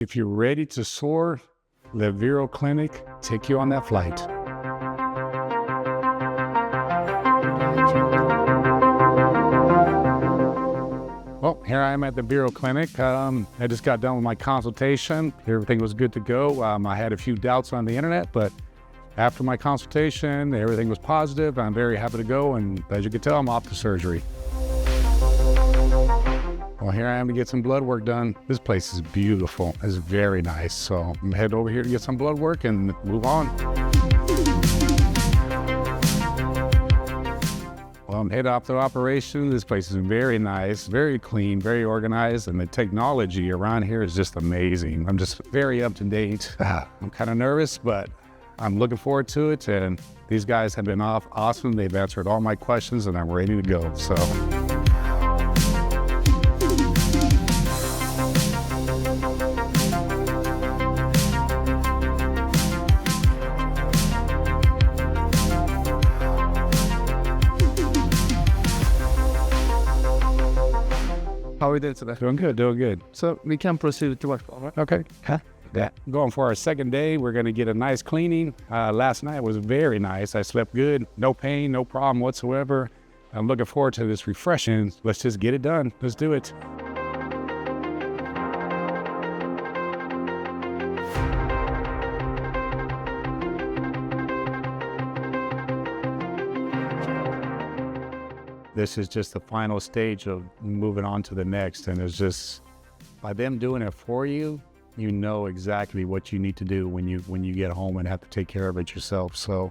If you're ready to soar, let Vera Clinic take you on that flight. Well, here I am at the Vera Clinic. I just got done with my consultation. Everything was good to go. I had a few doubts on the internet, but after my consultation, everything was positive. I'm very happy to go, and as you can tell, I'm off to surgery. Well, here I am to get some blood work done. This place is beautiful. It's very nice. So I'm heading over here to get some blood work and move on. Well, I'm headed off to operation. This place is very nice, very clean, very organized, and the technology around here is just amazing. I'm just very up to date. I'm kind of nervous, but I'm looking forward to it. And these guys have been awesome. They've answered all my questions, and I'm ready to go. So. How are we doing today? Doing good. So we can proceed to work, all right? Okay. Yeah. Going for our second day. We're going to get a nice cleaning. Last night was very nice. I slept good. No pain, no problem whatsoever. I'm looking forward to this refreshing. Let's just get it done. Let's do it. This is just the final stage of moving on to the next. And it's just, by them doing it for you, you know exactly what you need to do when you get home and have to take care of it yourself. So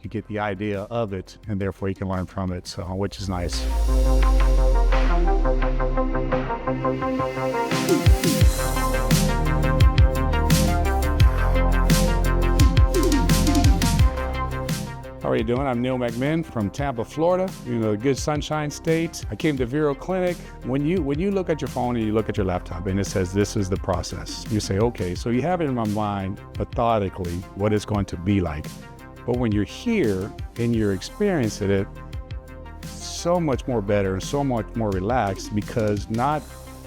you get the idea of it, and therefore you can learn from it, so which is nice. How are you doing? I'm Neil McMahon from Tampa, Florida, a good sunshine state. I came to Vera Clinic. When you look at your phone and you look at your laptop and it says this is the process, you say, okay, so you have it in my mind methodically what it's going to be like. But when you're here and you're experiencing it, so much more better and so much more relaxed, because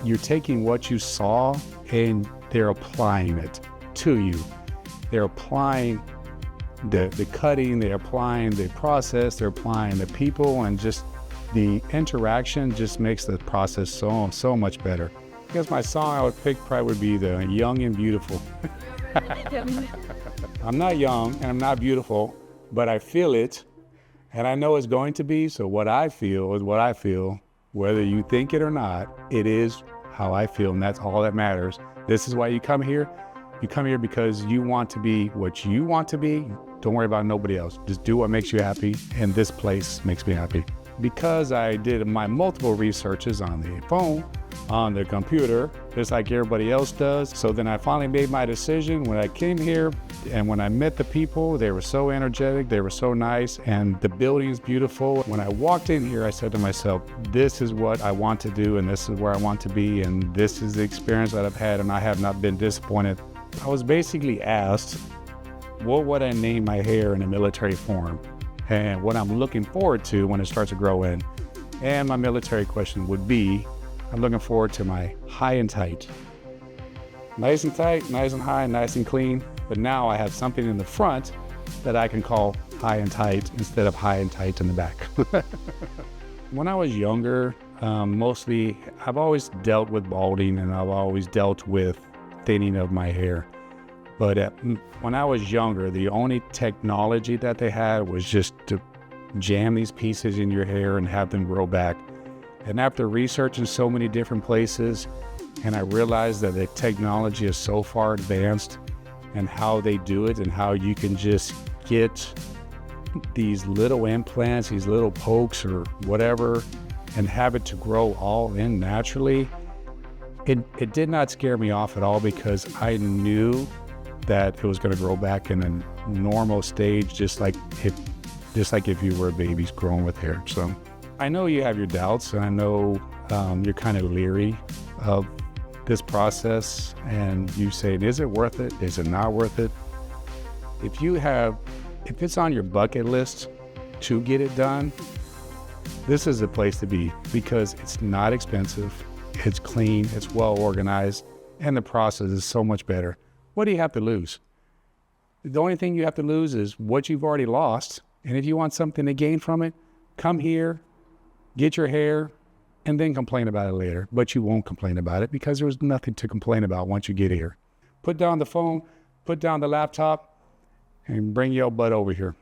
you're taking what you saw and they're applying it to you. They're applying the cutting, they're applying the process, they're applying the people, and just the interaction just makes the process so much better. I guess my song I would pick probably would be the Young and Beautiful. I'm not young and I'm not beautiful, but I feel it and I know it's going to be. So what I feel is what I feel, whether you think it or not. It is how I feel, and that's all that matters. This is why you come here. You come here because you want to be what you want to be. Don't worry about nobody else. Just do what makes you happy, and this place makes me happy. Because I did my multiple researches on the phone, on the computer, just like everybody else does. So then I finally made my decision when I came here, and when I met the people, they were so energetic, they were so nice, and the building is beautiful. When I walked in here, I said to myself, this is what I want to do, and this is where I want to be, and this is the experience that I've had, and I have not been disappointed. I was basically asked, what would I name my hair in a military form? And what I'm looking forward to when it starts to grow in. And my military question would be, I'm looking forward to my high and tight. Nice and tight, nice and high, nice and clean. But now I have something in the front that I can call high and tight instead of high and tight in the back. When I was younger, mostly I've always dealt with balding, and I've always dealt with thinning of my hair. But when I was younger, the only technology that they had was just to jam these pieces in your hair and have them grow back. And after researching so many different places, and I realized that the technology is so far advanced, and how they do it, and how you can just get these little implants, these little pokes or whatever, and have it to grow all in naturally, it did not scare me off at all, because I knew that it was going to grow back in a normal stage, just like if you were babies growing with hair. So I know you have your doubts, and I know you're kind of leery of this process, and you say, is it worth it? Is it not worth it? If it's on your bucket list to get it done, this is the place to be, because it's not expensive, it's clean, it's well organized, and the process is so much better. What do you have to lose? The only thing you have to lose is what you've already lost. And if you want something to gain from it, come here, get your hair, and then complain about it later. But you won't complain about it because there's nothing to complain about once you get here. Put down the phone, put down the laptop, and bring your butt over here.